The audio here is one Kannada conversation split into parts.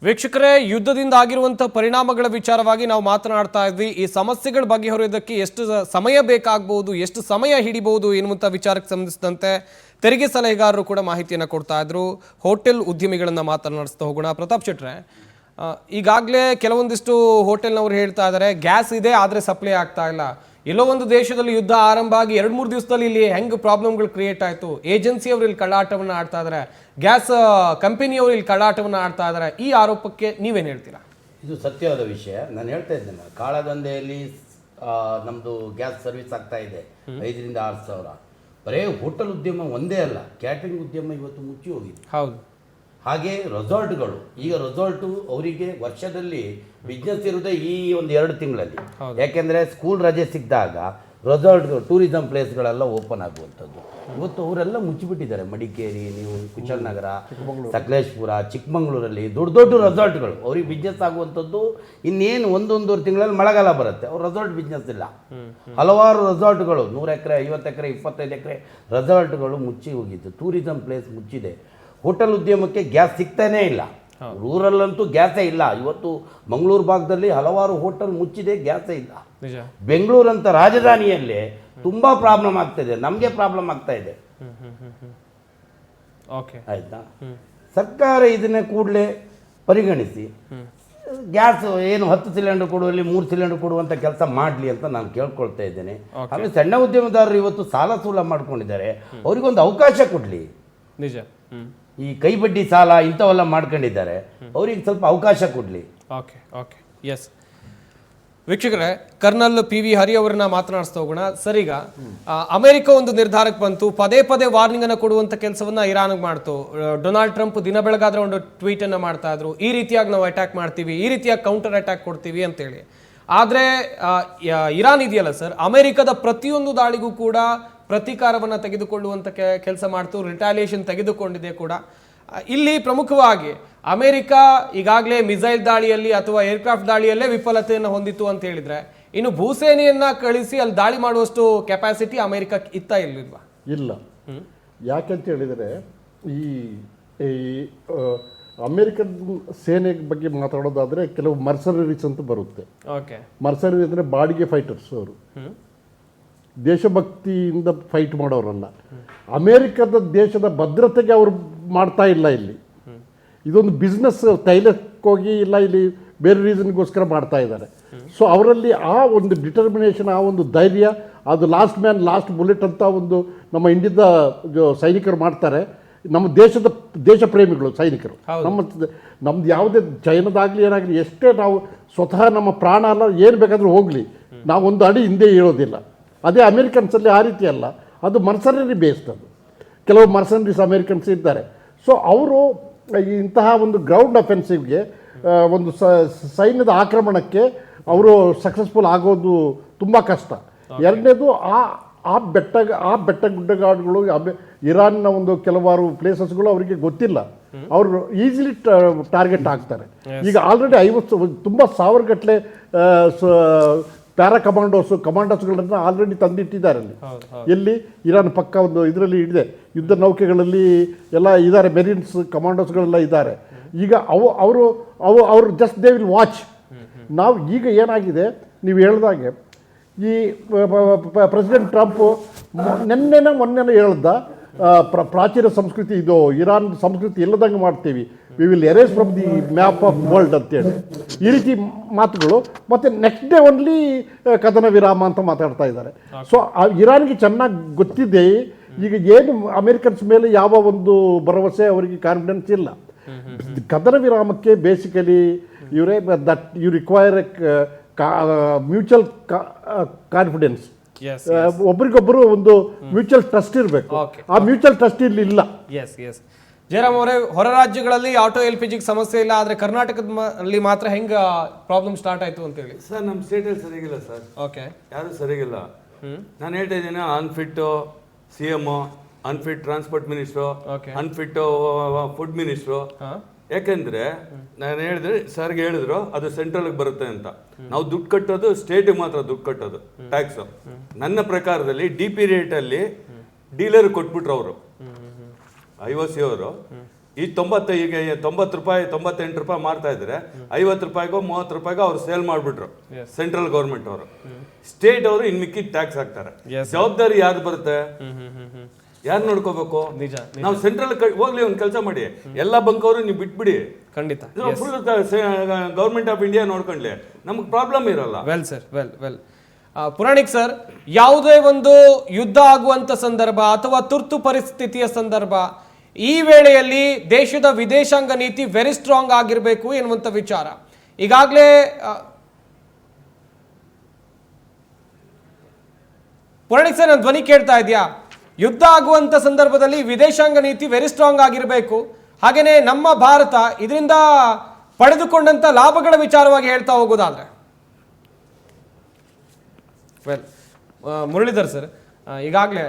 ವೀಕ್ಷಕರೇ, ಯುದ್ಧದಿಂದ ಆಗಿರುವಂಥ ಪರಿಣಾಮಗಳ ವಿಚಾರವಾಗಿ ನಾವು ಮಾತನಾಡ್ತಾ ಇದ್ವಿ. ಈ ಸಮಸ್ಯೆಗಳ ಬಗೆಹರಿಯೋದಕ್ಕೆ ಎಷ್ಟು ಸಮಯ ಬೇಕಾಗಬಹುದು, ಎಷ್ಟು ಸಮಯ ಹಿಡಿಬಹುದು ಎನ್ನುವಂಥ ವಿಚಾರಕ್ಕೆ ಸಂಬಂಧಿಸಿದಂತೆ ತೆರಿಗೆ ಸಲಹೆಗಾರರು ಕೂಡ ಮಾಹಿತಿಯನ್ನು ಕೊಡ್ತಾ ಇದ್ರು. ಹೋಟೆಲ್ ಉದ್ಯಮಿಗಳನ್ನು ಮಾತನಾಡಿಸ್ತಾ ಹೋಗೋಣ. ಪ್ರತಾಪ್ ಶೆಟ್ರೆ, ಈಗಾಗಲೇ ಕೆಲವೊಂದಿಷ್ಟು ಹೋಟೆಲ್ನವರು ಹೇಳ್ತಾ ಇದ್ದಾರೆ ಗ್ಯಾಸ್ ಇದೆ ಆದರೆ ಸಪ್ಲೈ ಆಗ್ತಾ ಇಲ್ಲ. ಎಲ್ಲೋ ಒಂದು ದೇಶದಲ್ಲಿ ಯುದ್ಧ ಆರಂಭ ಆಗಿ 2-3 ದಿವಸದಲ್ಲಿ ಇಲ್ಲಿ ಹೆಂಗೆ ಪ್ರಾಬ್ಲಮ್ಗಳು ಕ್ರಿಯೇಟ್ ಆಯಿತು. ಏಜೆನ್ಸಿಯವರು ಇಲ್ಲಿ ಕಳ್ಳಾಟವನ್ನು ಆಡ್ತಾ ಇದ್ದಾರೆ, ಗ್ಯಾಸ್ ಕಂಪನಿಯವರು ಇಲ್ಲಿ ಕಳ್ಳಾಟವನ್ನು ಆಡ್ತಾ ಇದ್ದಾರೆ. ಈ ಆರೋಪಕ್ಕೆ ನೀವೇನು ಹೇಳ್ತೀರಾ? ಇದು ಸತ್ಯವಾದ ವಿಷಯ. ನಾನು ಹೇಳ್ತಾ ಇದ್ದೇನೆ, ಕಾಳದಂಧೆಯಲ್ಲಿ ನಮ್ಮದು ಗ್ಯಾಸ್ ಸರ್ವಿಸ್ ಆಗ್ತಾ ಇದೆ 5,000 to 6,000. ಬರೀ ಹೋಟೆಲ್ ಉದ್ಯಮ ಒಂದೇ ಅಲ್ಲ, ಕ್ಯಾಟ್ರಿಂಗ್ ಉದ್ಯಮ ಇವತ್ತು ಮುಚ್ಚಿ ಹೋಗಿದೆ. ಹೌದು. ಹಾಗೆ ರೆಸಾರ್ಟ್ಗಳು, ಈಗ ರೆಸಾರ್ಟು ಅವರಿಗೆ ವರ್ಷದಲ್ಲಿ ಬಿಸ್ನೆಸ್ ಇರುವುದೇ ಈ 1-2 ತಿಂಗಳಲ್ಲಿ. ಯಾಕೆಂದರೆ ಸ್ಕೂಲ್ ರಜೆ ಸಿಕ್ಕಿದಾಗ ರೆಸಾರ್ಟ್ಗಳು, ಟೂರಿಸಂ ಪ್ಲೇಸ್ಗಳೆಲ್ಲ ಓಪನ್ ಆಗುವಂಥದ್ದು. ಇವತ್ತು ಅವರೆಲ್ಲ ಮುಚ್ಚಿಬಿಟ್ಟಿದ್ದಾರೆ. ಮಡಿಕೇರಿ, ನೀವು ಕುಶಾಲನಗರ, ಸಕಲೇಶ್ಪುರ, ಚಿಕ್ಕಮಂಗ್ಳೂರಲ್ಲಿ ದೊಡ್ಡ ರೆಸಾರ್ಟ್ಗಳು. ಅವ್ರಿಗೆ ಬಿಸ್ನೆಸ್ ಆಗುವಂಥದ್ದು ಇನ್ನೇನು 1-1.5 ತಿಂಗಳಲ್ಲಿ ಮಳೆಗಾಲ ಬರುತ್ತೆ. ಅವ್ರು ರೆಸಾರ್ಟ್ ಬಿಸ್ನೆಸ್ ಇಲ್ಲ. ಹಲವಾರು ರೆಸಾರ್ಟ್ಗಳು 100 ಎಕರೆ, 50 ಎಕರೆ, 25 ಎಕರೆ ರೆಸಾರ್ಟ್ಗಳು ಮುಚ್ಚಿ ಹೋಗಿದ್ದು. ಟೂರಿಸಂ ಪ್ಲೇಸ್ ಮುಚ್ಚಿದೆ. ಹೋಟೆಲ್ ಉದ್ಯಮಕ್ಕೆ ಗ್ಯಾಸ್ ಸಿಗ್ತಾನೇ ಇಲ್ಲ. ರೂರಲ್ಲಂತೂ ಗ್ಯಾಸೇ ಇಲ್ಲ. ಇವತ್ತು ಮಂಗಳೂರು ಭಾಗದಲ್ಲಿ ಹಲವಾರು ಹೋಟೆಲ್ ಮುಚ್ಚಿದೆ, ಗ್ಯಾಸೇ ಇಲ್ಲ. ಬೆಂಗಳೂರಂತ ರಾಜಧಾನಿಯಲ್ಲೇ ತುಂಬಾ ಪ್ರಾಬ್ಲಮ್ ಆಗ್ತಾಯಿದೆ. ನಮಗೆ ಪ್ರಾಬ್ಲಮ್ ಆಗ್ತಾ ಇದೆ. ಆಯ್ತಾ? ಸರ್ಕಾರ ಇದನ್ನ ಕೂಡಲೇ ಪರಿಗಣಿಸಿ ಗ್ಯಾಸ್ ಏನು 10 ಸಿಲಿಂಡರ್ ಕೊಡುವಲ್ಲಿ 3 ಸಿಲಿಂಡರ್ ಕೊಡುವಂಥ ಕೆಲಸ ಮಾಡಲಿ ಅಂತ ನಾನು ಕೇಳ್ಕೊಳ್ತಾ ಇದ್ದೇನೆ. ಆಮೇಲೆ ಸಣ್ಣ ಉದ್ಯಮದಾರರು ಇವತ್ತು ಸಾಲ ಸೂಲ ಮಾಡ್ಕೊಂಡಿದ್ದಾರೆ, ಅವರಿಗೊಂದು ಅವಕಾಶ ಕೊಡಲಿ. ನಿಜ. ಈ ಕೈ ಬಡ್ಡಿ ಸಾಲ ಇಂಥವೆಲ್ಲ ಮಾಡ್ಕೊಂಡಿದ್ದಾರೆ, ಅವ್ರಿಗೆ ಸ್ವಲ್ಪ ಅವಕಾಶ ಕೊಡಲಿ. ಓಕೆ. ಎಸ್ ವೀಕ್ಷಕರೇ, ಕರ್ನಲ್ PV ಹರಿ ಅವರನ್ನ ಮಾತನಾಡಿಸ್ತಾ ಹೋಗೋಣ. ಸರ್, ಈಗ ಅಮೆರಿಕ ಒಂದು ನಿರ್ಧಾರಕ್ಕೆ ಬಂತು. ಪದೇ ವಾರ್ನಿಂಗ್ ಅನ್ನು ಕೊಡುವಂತ ಕೆಲಸವನ್ನ ಇರಾನ್ಗೆ ಮಾಡ್ತು. ಡೊನಾಲ್ಡ್ ಟ್ರಂಪ್ ದಿನ ಬೆಳಗಾದ್ರೆ ಒಂದು ಟ್ವೀಟ್ ಅನ್ನ ಮಾಡ್ತಾ ಇದ್ರು, ಈ ರೀತಿಯಾಗಿ ನಾವು ಅಟ್ಯಾಕ್ ಮಾಡ್ತೀವಿ, ಈ ರೀತಿಯಾಗಿ ಕೌಂಟರ್ ಅಟ್ಯಾಕ್ ಕೊಡ್ತೀವಿ ಅಂತೇಳಿ. ಆದ್ರೆ ಇರಾನ್ ಇದೆಯಲ್ಲ ಸರ್, ಅಮೆರಿಕದ ಪ್ರತಿಯೊಂದು ದಾಳಿಗೂ ಕೂಡ ಪ್ರತೀಕಾರವನ್ನು ತೆಗೆದುಕೊಳ್ಳುವಂಥ ಕೆಲಸ ಮಾಡ್ತು, ರಿಟಾಲಿಯೇಷನ್ ತೆಗೆದುಕೊಂಡಿದೆ ಕೂಡ. ಇಲ್ಲಿ ಪ್ರಮುಖವಾಗಿ ಅಮೆರಿಕ ಈಗಾಗಲೇ ಮಿಸೈಲ್ ದಾಳಿಯಲ್ಲಿ ಅಥವಾ ಏರ್ಕ್ರಾಫ್ಟ್ ದಾಳಿಯಲ್ಲೇ ವಿಫಲತೆಯನ್ನು ಹೊಂದಿತ್ತು ಅಂತ ಹೇಳಿದ್ರೆ, ಇನ್ನು ಭೂಸೇನೆಯನ್ನ ಕಳಿಸಿ ಅಲ್ಲಿ ದಾಳಿ ಮಾಡುವಷ್ಟು ಕೆಪಾಸಿಟಿ ಅಮೆರಿಕಕ್ಕೆ ಇಲ್ವಾ? ಇಲ್ಲ. ಯಾಕಂತ ಹೇಳಿದರೆ, ಈ ಅಮೆರಿಕನ್ ಸೇನೆ ಬಗ್ಗೆ ಮಾತಾಡೋದಾದರೆ ಕೆಲವು ಮರ್ಸನರೀಸ್ ಅಂತ ಬರುತ್ತೆ. ಮರ್ಸನರಿ ಅಂದರೆ ಬಾಡಿಗೆ ಫೈಟರ್ಸ್. ಅವರು ದೇಶಭಕ್ತಿಯಿಂದ ಫೈಟ್ ಮಾಡೋರಲ್ಲ. ಅಮೇರಿಕದ ದೇಶದ ಭದ್ರತೆಗೆ ಅವರು ಮಾಡ್ತಾ ಇಲ್ಲ. ಇಲ್ಲಿ ಇದೊಂದು ಬಿಸ್ನೆಸ್, ತೈಲಕ್ಕೋಗಿ ಇಲ್ಲ, ಇಲ್ಲಿ ಬೇರೆ ರೀಸನ್ಗೋಸ್ಕರ ಮಾಡ್ತಾ ಇದ್ದಾರೆ. ಸೊ ಅವರಲ್ಲಿ ಆ ಒಂದು ಡಿಟರ್ಮಿನೇಷನ್, ಆ ಒಂದು ಧೈರ್ಯ, ಅದು ಲಾಸ್ಟ್ ಮ್ಯಾನ್ ಲಾಸ್ಟ್ ಬುಲೆಟ್ ಅಂತ ಒಂದು ನಮ್ಮ ಇಂಡಿಯಾದ ಸೈನಿಕರು ಮಾಡ್ತಾರೆ. ನಮ್ಮ ದೇಶ ಪ್ರೇಮಿಗಳು ಸೈನಿಕರು. ನಮ್ದು ಯಾವುದೇ ಚೈನಾದಾಗಲಿ ಏನಾಗಲಿ, ಎಷ್ಟೇ ನಾವು ಸ್ವತಃ ನಮ್ಮ ಪ್ರಾಣ ಅಲ್ಲ ಏನು ಬೇಕಾದರೂ ಹೋಗಲಿ, ನಾವು ಒಂದು ಅಡಿ ಹಿಂದೆ ಇರೋದಿಲ್ಲ. ಅದೇ ಅಮೇರಿಕನ್ಸಲ್ಲಿ ಆ ರೀತಿ ಅಲ್ಲ, ಅದು ಮರ್ಸನರಿ ಬೇಸ್ಡ್. ಅದು ಕೆಲವು ಮರ್ಸನರೀಸ್ ಅಮೇರಿಕನ್ಸ್ ಇದ್ದಾರೆ. ಸೊ ಅವರು ಇಂತಹ ಒಂದು ಗ್ರೌಂಡ್ ಅಫೆನ್ಸಿವ್ಗೆ, ಒಂದು ಸೈನ್ಯದ ಆಕ್ರಮಣಕ್ಕೆ ಅವರು ಸಕ್ಸಸ್ಫುಲ್ ಆಗೋದು ತುಂಬ ಕಷ್ಟ. ಎರಡನೇದು, ಆ ಬೆಟ್ಟ ಗುಡ್ಡಗಾಡುಗಳು, ಇರಾನ್ನ ಒಂದು ಕೆಲವಾರು ಪ್ಲೇಸಸ್ಗಳು ಅವರಿಗೆ ಗೊತ್ತಿಲ್ಲ. ಅವರು ಈಸಿಲಿ ಟಾರ್ಗೆಟ್ ಆಗ್ತಾರೆ. ಈಗ ಆಲ್ರೆಡಿ 50 ತುಂಬ 1000 ಗಟ್ಟಲೆ ಕಮಾಂಡೋಸ್ಗಳನ್ನು ಆಲ್ರೆಡಿ ತಂದಿಟ್ಟಿದ್ದಾರೆ ಅಲ್ಲಿ. ಎಲ್ಲಿ? ಇರಾನ್ ಪಕ್ಕ ಒಂದು ಇದರಲ್ಲಿ ಇದೆ, ಯುದ್ಧ ನೌಕೆಗಳಲ್ಲಿ ಎಲ್ಲ ಇದ್ದಾರೆ, ಮೆರಿನ್ಸ್ ಕಮಾಂಡೋಸ್ಗಳೆಲ್ಲ ಇದ್ದಾರೆ. ಈಗ ಅವರು ಜಸ್ಟ್ ದೇ ವಿಲ್ ವಾಚ್. ನಾವು ಈಗ ಏನಾಗಿದೆ, ನೀವು ಹೇಳ್ದಾಗೆ, ಈ ಪ್ರೆಸಿಡೆಂಟ್ ಟ್ರಂಪ್ ಮೊನ್ನೆನೋ ಹೇಳ್ದ, ಪ್ರಾಚೀನ ಸಂಸ್ಕೃತಿ ಇದು, ಇರಾನ್ ಸಂಸ್ಕೃತಿ ಇಲ್ಲದಂಗೆ ಮಾಡ್ತೀವಿ, we will erase from the map of world ಅಂತೇಳಿ ಈ ರೀತಿ ಮಾತುಗಳು. ಮತ್ತು ನೆಕ್ಸ್ಟ್ ಡೇ ಓನ್ಲಿ ಕದನ ವಿರಾಮ ಅಂತ ಮಾತಾಡ್ತಾ ಇದ್ದಾರೆ. ಸೊ ಇರಾನ್ಗೆ ಚೆನ್ನಾಗಿ ಗೊತ್ತಿದೆ ಈಗ ಏನು ಅಮೇರಿಕನ್ಸ್ ಮೇಲೆ ಯಾವ ಒಂದು ಭರವಸೆ, ಅವರಿಗೆ ಕಾನ್ಫಿಡೆನ್ಸ್ ಇಲ್ಲ. ಕದನ ವಿರಾಮಕ್ಕೆ ಬೇಸಿಕಲಿ ಇವರೇ that you require mutual confidence. ಒಬ್ರಿಗೊಬ್ಬರು ಒಂದು ಮ್ಯೂಚುವಲ್ ಟ್ರಸ್ಟ್ ಇರಬೇಕು. ಆ ಮ್ಯೂಚುವಲ್ ಟ್ರಸ್ಟ್ ಇಲ್ಲಿ ಇಲ್ಲ. ಜಯರಾಮ್ ಅವರೇ, ಹೊರ ರಾಜ್ಯಗಳಲ್ಲಿ ಆಟೋ LPG ಸಮಸ್ಯೆ ಇಲ್ಲ, ಆದ್ರೆ ಕರ್ನಾಟಕದಲ್ಲಿ ಮಾತ್ರ ಹೆಂಗ ಪ್ರಾಬ್ಲಮ್ ಸ್ಟಾರ್ಟ್ ಆಯ್ತು ಅಂತ ಹೇಳಿ? ಸರ್, ನಮ್ಮ ಸ್ಟೇಟಲ್ಲಿ ಸರಿಗಿಲ್ಲ ಸರ್. ಯಾರು ಸರಿಗಿಲ್ಲ. ನಾನು ಹೇಳ್ತಾ ಇದ್ದೀನಿ, unfit CM, unfit transport minister, unfit food minister. ಯಾಕೆಂದ್ರೆ ನಾನು ಹೇಳಿದ್ರೆ ಸರ್ಗೆ ಹೇಳಿದ್ರು ಅದು ಸೆಂಟ್ರಲ್ಗೆ ಬರುತ್ತೆ ಅಂತ. ನಾವು ದುಡ್ಡು ಕಟ್ಟೋದು ಸ್ಟೇಟಿಗೆ ಮಾತ್ರ ದುಡ್ಡು ಕಟ್ಟೋದು ಟ್ಯಾಕ್ಸ್. ನನ್ನ ಪ್ರಕಾರದಲ್ಲಿ DP ರೇಟಲ್ಲಿ ಡೀಲರ್ ಕೊಟ್ಬಿಟ್ರು ಅವರು, IOC ಅವರು. ಈ 90 ಈಗ 90 ರೂಪಾಯಿ 98 ರೂಪಾಯಿ ಮಾರ್ತಾ ಇದ್ರೆ 50 ರೂಪಾಯಿಗೋ 30 ರೂಪಾಯಿಗೋ ಅವ್ರು ಸೇಲ್ ಮಾಡ್ಬಿಟ್ರು ಸೆಂಟ್ರಲ್ ಗೌರ್ಮೆಂಟ್ ಅವರು. ಸ್ಟೇಟ್ ಅವರು ಇನ್ ಮಿಕ್ಕಿದ ಟ್ಯಾಕ್ಸ್ ಹಾಕ್ತಾರೆ. ಜವಾಬ್ದಾರಿ ಯಾರು ಬರುತ್ತೆ? ಯಾರು ನೋಡ್ಕೋಬೇಕು? ನಿಜ. ನಾವು ಸೆಂಟ್ರಲ್ ಹೋಗ್ಲಿ ಒಂದ್ ಕೆಲಸ ಮಾಡಿ, ಎಲ್ಲಾ ಬಂಕ್ ಅವರು ನೀವು ಬಿಟ್ಬಿಡಿ, ಖಂಡಿತ ಫುಲ್ ಗೌರ್ಮೆಂಟ್ ಆಫ್ ಇಂಡಿಯಾ ನೋಡ್ಕೊಂಡ್ಲಿ, ನಮ್ಗೆ ಪ್ರಾಬ್ಲಮ್ ಇರಲ್ಲ. Well sir, well Puranik sir, ಯಾವುದೇ ಒಂದು ಯುದ್ಧ ಆಗುವಂತ ಸಂದರ್ಭ ಅಥವಾ ತುರ್ತು ಪರಿಸ್ಥಿತಿಯ ಸಂದರ್ಭ, ಈ ವೇಳೆಯಲ್ಲಿ ದೇಶದ ವಿದೇಶಾಂಗ ನೀತಿ ವೆರಿ ಸ್ಟ್ರಾಂಗ್ ಆಗಿರಬೇಕು ಎನ್ನುವಂತ ವಿಚಾರ ಈಗಾಗಲೇ ಪುರಾಣಿಕ್ ಸರ್, ನನ್ನ ಧ್ವನಿ ಕೇಳ್ತಾ ಇದೆಯಾ? ಯುದ್ಧ ಆಗುವಂತ ಸಂದರ್ಭದಲ್ಲಿ ವಿದೇಶಾಂಗ ನೀತಿ ವೆರಿ ಸ್ಟ್ರಾಂಗ್ ಆಗಿರಬೇಕು. ಹಾಗೇನೆ ನಮ್ಮ ಭಾರತ ಇದರಿಂದ ಪಡೆದುಕೊಂಡಂತ ಲಾಭಗಳ ವಿಚಾರವಾಗಿ ಹೇಳ್ತಾ ಹೋಗೋದಾದ್ರೆ, ವೆಲ್ ಮುರಳೀಧರ್ ಸರ್, ಈಗಾಗಲೇ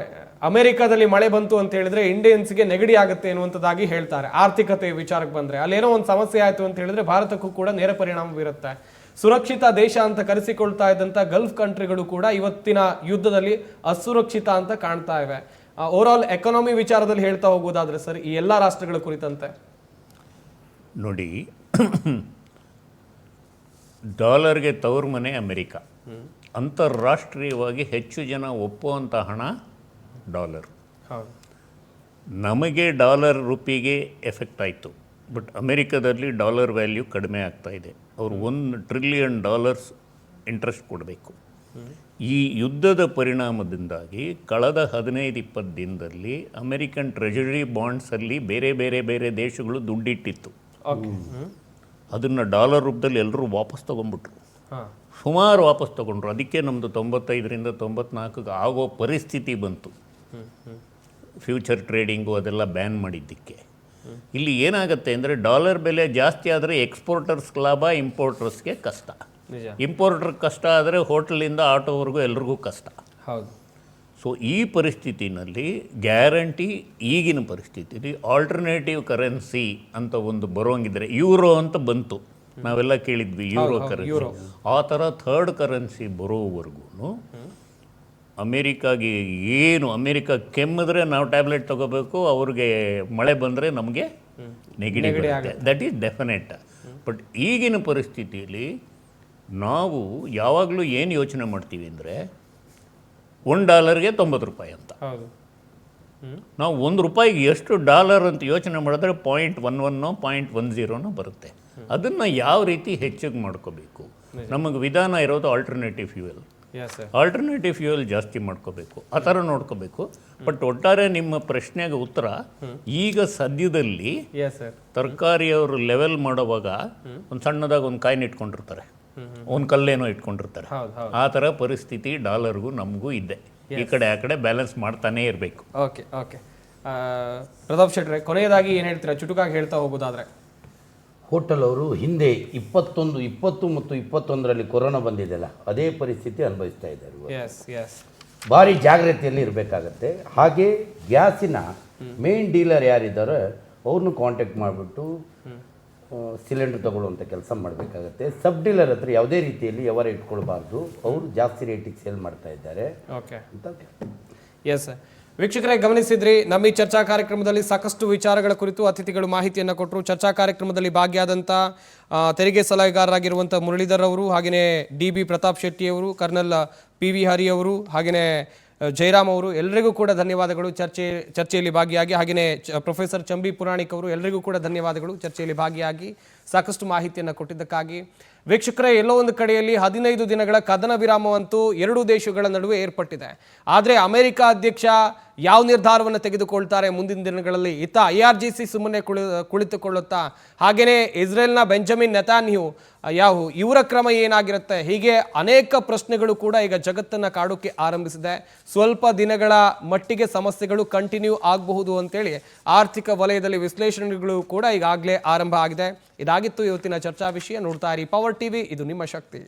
ಅಮೆರಿಕಾದಲ್ಲಿ ಮಳೆ ಬಂತು ಅಂತ ಹೇಳಿದ್ರೆ ಇಂಡಿಯನ್ಸ್ಗೆ ನೆಗಡಿ ಆಗುತ್ತೆ ಎನ್ನುವಂಥದ್ದಾಗಿ ಹೇಳ್ತಾರೆ. ಆರ್ಥಿಕತೆ ವಿಚಾರಕ್ಕೆ ಬಂದ್ರೆ ಅಲ್ಲೇನೋ ಒಂದು ಸಮಸ್ಯೆ ಆಯಿತು ಅಂತ ಹೇಳಿದ್ರೆ ಭಾರತಕ್ಕೂ ಕೂಡ ನೇರ ಪರಿಣಾಮ ಬೀರುತ್ತೆ. ಸುರಕ್ಷಿತ ದೇಶ ಅಂತ ಕರೆಸಿಕೊಳ್ತಾ ಇದ್ದಂಥ ಗಲ್ಫ್ ಕಂಟ್ರಿಗಳು ಕೂಡ ಇವತ್ತಿನ ಯುದ್ಧದಲ್ಲಿ ಅಸುರಕ್ಷಿತ ಅಂತ ಕಾಣ್ತಾ ಇವೆ. ಓವರ್ ಆಲ್ ಎಕಾನಮಿ ವಿಚಾರದಲ್ಲಿ ಹೇಳ್ತಾ ಹೋಗೋದಾದ್ರೆ ಸರ್, ಈ ಎಲ್ಲ ರಾಷ್ಟ್ರಗಳ ಕುರಿತಂತೆ ನೋಡಿ, ಡಾಲರ್ಗೆ ತವರು ಮನೆ ಅಮೆರಿಕ. ಅಂತಾರಾಷ್ಟ್ರೀಯವಾಗಿ ಹೆಚ್ಚು ಜನ ಒಪ್ಪುವಂಥ ಹಣ ಡಾಲರ್. ನಮಗೆ ಡಾಲರ್ ರುಪಿಗೆ ಎಫೆಕ್ಟ್ ಆಯಿತು, ಬಟ್ ಅಮೆರಿಕದಲ್ಲಿ ಡಾಲರ್ ವ್ಯಾಲ್ಯೂ ಕಡಿಮೆ ಆಗ್ತಾ ಇದೆ. ಅವರು $1 ಟ್ರಿಲಿಯನ್ ಇಂಟ್ರೆಸ್ಟ್ ಕೊಡಬೇಕು. ಈ ಯುದ್ಧದ ಪರಿಣಾಮದಿಂದಾಗಿ ಕಳೆದ 15-20 ದಿನದಲ್ಲಿ ಅಮೆರಿಕನ್ ಟ್ರೆಜರಿ ಬಾಂಡ್ಸಲ್ಲಿ ಬೇರೆ ಬೇರೆ ಬೇರೆ ದೇಶಗಳು ದುಡ್ಡಿಟ್ಟಿತ್ತು. ಅದನ್ನು ಡಾಲರ್ ರೂಪದಲ್ಲಿ ಎಲ್ಲರೂ ವಾಪಸ್ ತೊಗೊಂಡ್ಬಿಟ್ರು. ಸುಮಾರು ವಾಪಸ್ ತೊಗೊಂಡ್ರು. ಅದಕ್ಕೆ ನಮ್ಮದು 95ರಿಂದ 94 ಆಗೋ ಪರಿಸ್ಥಿತಿ ಬಂತು. ಫ್ಯೂಚರ್ ಟ್ರೇಡಿಂಗು ಅದೆಲ್ಲ ಬ್ಯಾನ್ ಮಾಡಿದ್ದಕ್ಕೆ. ಇಲ್ಲಿ ಏನಾಗುತ್ತೆ ಅಂದರೆ, ಡಾಲರ್ ಬೆಲೆ ಜಾಸ್ತಿ ಆದರೆ ಎಕ್ಸ್ಪೋರ್ಟರ್ಸ್ಗೆ ಲಾಭ, ಇಂಪೋರ್ಟರ್ಸ್ಗೆ ಕಷ್ಟ. ಇಂಪೋರ್ಟರ್ ಕಷ್ಟ ಆದರೆ ಹೋಟೆಲಿಂದ ಆಟೋವರೆಗೂ ಎಲ್ರಿಗೂ ಕಷ್ಟ. ಹೌದು. ಸೊ ಈ ಪರಿಸ್ಥಿತಿನಲ್ಲಿ ಗ್ಯಾರಂಟಿ, ಈಗಿನ ಪರಿಸ್ಥಿತಿಲಿ ಆಲ್ಟರ್ನೇಟಿವ್ ಕರೆನ್ಸಿ ಅಂತ ಒಂದು ಬರೋಂಗಿದ್ರೆ, ಯೂರೋ ಅಂತ ಬಂತು, ನಾವೆಲ್ಲ ಕೇಳಿದ್ವಿ ಯೂರೋ ಕರೆನ್ಸಿ. ಆ ಥರ ಥರ್ಡ್ ಕರೆನ್ಸಿ ಬರೋವರೆಗೂ ಅಮೇರಿಕಾಗೆ ಏನು, ಅಮೇರಿಕಾ ಕೆಮ್ಮಿದ್ರೆ ನಾವು ಟ್ಯಾಬ್ಲೆಟ್ ತೊಗೋಬೇಕು, ಅವ್ರಿಗೆ ಮಳೆ ಬಂದರೆ ನಮಗೆ ನೆಗಡಿ ಬರುತ್ತೆ. That is definite. ಬಟ್ ಈಗಿನ ಪರಿಸ್ಥಿತಿಯಲ್ಲಿ ನಾವು ಯಾವಾಗಲೂ ಏನು ಯೋಚನೆ ಮಾಡ್ತೀವಿ ಅಂದರೆ, $1 $90 ಅಂತ. ನಾವು $1 ಎಷ್ಟು ಡಾಲರ್ ಅಂತ ಯೋಚನೆ ಮಾಡಿದ್ರೆ 0.11 0.10 ಬರುತ್ತೆ. ಅದನ್ನು ಯಾವ ರೀತಿ ಹೆಚ್ಚಿಗೆ ಮಾಡ್ಕೋಬೇಕು? ನಮಗೆ ವಿಧಾನ ಇರೋದು ಆಲ್ಟರ್ನೇಟಿವ್ ಫ್ಯೂಯಲ್. ಆಲ್ಟರ್ನೇಟಿವ್ ಫ್ಯೂಯಲ್ ಜಾಸ್ತಿ ಮಾಡ್ಕೋಬೇಕು, ಆ ಥರ ನೋಡ್ಕೋಬೇಕು. ಬಟ್ ಒಟ್ಟಾರೆ ನಿಮ್ಮ ಪ್ರಶ್ನೆಗೆ ಉತ್ತರ, ಈಗ ಸದ್ಯದಲ್ಲಿ ತರಕಾರಿಯವರು ಲೆವೆಲ್ ಮಾಡುವಾಗ ಒಂದು ಸಣ್ಣದಾಗಿ ಒಂದು ಕಾಯಿನ ಇಟ್ಕೊಂಡಿರ್ತಾರೆ, ಒಂದು ಕಲ್ಲೇನೋ ಇಟ್ಕೊಂಡಿರ್ತಾರೆ. ಆ ಥರ ಪರಿಸ್ಥಿತಿ ಡಾಲರ್ಗೂ ನಮಗೂ ಇದೆ. ಈ ಕಡೆ ಆ ಕಡೆ ಬ್ಯಾಲೆನ್ಸ್ ಮಾಡ್ತಾನೇ ಇರಬೇಕು. ಓಕೆ ಓಕೆ ಪ್ರತಾಪ್ ಶೆಟ್ರೆ, ಕೊನೆಯದಾಗಿ ಏನು ಹೇಳ್ತೀರಾ, ಚುಟುಕಾಗಿ ಹೇಳ್ತಾ ಹೋಗೋದಾದ್ರೆ? ಹೋಟೆಲ್ ಅವರು ಹಿಂದೆ 20 ಮತ್ತು 21ರಲ್ಲಿ ಕೊರೋನಾ ಬಂದಿದೆಯಲ್ಲ, ಅದೇ ಪರಿಸ್ಥಿತಿ ಅನುಭವಿಸ್ತಾ ಇದ್ದಾರೆ. ಭಾರಿ ಜಾಗ್ರತೆಯಲ್ಲಿ ಇರಬೇಕಾಗತ್ತೆ. ಹಾಗೆ ಗ್ಯಾಸಿನ ಮೇನ್ ಡೀಲರ್ ಯಾರಿದ್ದಾರೋ ಅವ್ರನ್ನೂ ಕಾಂಟ್ಯಾಕ್ಟ್ ಮಾಡಿಬಿಟ್ಟು ಸಿಲಿಂಡರ್ ತಗೊಳ್ಳುವಂಥ ಕೆಲಸ ಮಾಡಬೇಕಾಗತ್ತೆ. ಸಬ್ ಡೀಲರ್ ಹತ್ರ ಯಾವುದೇ ರೀತಿಯಲ್ಲಿ ವ್ಯವಹಾರ ಇಟ್ಕೊಳ್ಬಾರ್ದು, ಅವರು ಜಾಸ್ತಿ ರೇಟಿಗೆ ಸೇಲ್ ಮಾಡ್ತಾ ಇದ್ದಾರೆ ಅಂತ. ಎಸ್ ವೀಕ್ಷಕರೇ, ಗಮನಿಸಿದ್ರಿ, ನಮ್ಮ ಈ ಚರ್ಚಾ ಕಾರ್ಯಕ್ರಮದಲ್ಲಿ ಸಾಕಷ್ಟು ವಿಚಾರಗಳ ಕುರಿತು ಅತಿಥಿಗಳು ಮಾಹಿತಿಯನ್ನು ಕೊಟ್ಟರು. ಚರ್ಚಾ ಕಾರ್ಯಕ್ರಮದಲ್ಲಿ ಭಾಗಿಯಾದಂಥ ತೆರಿಗೆ ಸಲಹೆಗಾರರಾಗಿರುವಂಥ ಮುರಳೀಧರ್ ಅವರು, ಹಾಗೆಯೇ DB ಪ್ರತಾಪ್ ಶೆಟ್ಟಿ ಅವರು, ಕರ್ನಲ್ PV ಹರಿ ಅವರು, ಹಾಗೆಯೇ ಜಯರಾಮ್ ಅವರು, ಎಲ್ಲರಿಗೂ ಕೂಡ ಧನ್ಯವಾದಗಳು ಚರ್ಚೆಯಲ್ಲಿ ಭಾಗಿಯಾಗಿ. ಹಾಗೆಯೇ ಪ್ರೊಫೆಸರ್ ಚಂಬಿ ಪುರಾಣಿಕ್ ಅವರು, ಎಲ್ಲರಿಗೂ ಕೂಡ ಧನ್ಯವಾದಗಳು ಚರ್ಚೆಯಲ್ಲಿ ಭಾಗಿಯಾಗಿ ಸಾಕಷ್ಟು ಮಾಹಿತಿಯನ್ನು ಕೊಟ್ಟಿದ್ದಕ್ಕಾಗಿ. ವೀಕ್ಷಕರೇ, ಎಲ್ಲೋ ಒಂದು ಕಡೆಯಲ್ಲಿ 15 ದಿನಗಳ ಕದನ ವಿರಾಮವಂತೂ ಎರಡೂ ದೇಶಗಳ ನಡುವೆ ಏರ್ಪಟ್ಟಿದೆ. ಆದರೆ ಅಮೆರಿಕ ಅಧ್ಯಕ್ಷ ಯಾವ ನಿರ್ಧಾರವನ್ನು ತೆಗೆದುಕೊಳ್ತಾರೆ ಮುಂದಿನ ದಿನಗಳಲ್ಲಿ, ಇತ್ತ IRGC ಸುಮ್ಮನೆ ಕುಳಿತುಕೊಳ್ಳುತ್ತಾ, ಹಾಗೆಯೇ ಇಸ್ರೇಲ್ನ ಬೆಂಜಮಿನ್ ನೆತಾನ್ಯಾಹು ಇವರ ಕ್ರಮ ಏನಾಗಿರುತ್ತೆ, ಹೀಗೆ ಅನೇಕ ಪ್ರಶ್ನೆಗಳು ಕೂಡ ಈಗ ಜಗತ್ತನ್ನು ಕಾಡೋಕ್ಕೆ ಆರಂಭಿಸಿದೆ. ಸ್ವಲ್ಪ ದಿನಗಳ ಮಟ್ಟಿಗೆ ಸಮಸ್ಯೆಗಳು ಕಂಟಿನ್ಯೂ ಆಗಬಹುದು ಅಂತೇಳಿ ಆರ್ಥಿಕ ವಲಯದಲ್ಲಿ ವಿಶ್ಲೇಷಣೆಗಳು ಕೂಡ ಈಗಾಗಲೇ ಆರಂಭ ಆಗಿದೆ. ಇದಾಗಿತ್ತು ಇವತ್ತಿನ ಚರ್ಚಾ ವಿಷಯ. ನೋಡ್ತಾ ಇರಿ ಪವರ್ ಟಿವಿ, ಇದು ನಿಮ್ಮ ಶಕ್ತಿ.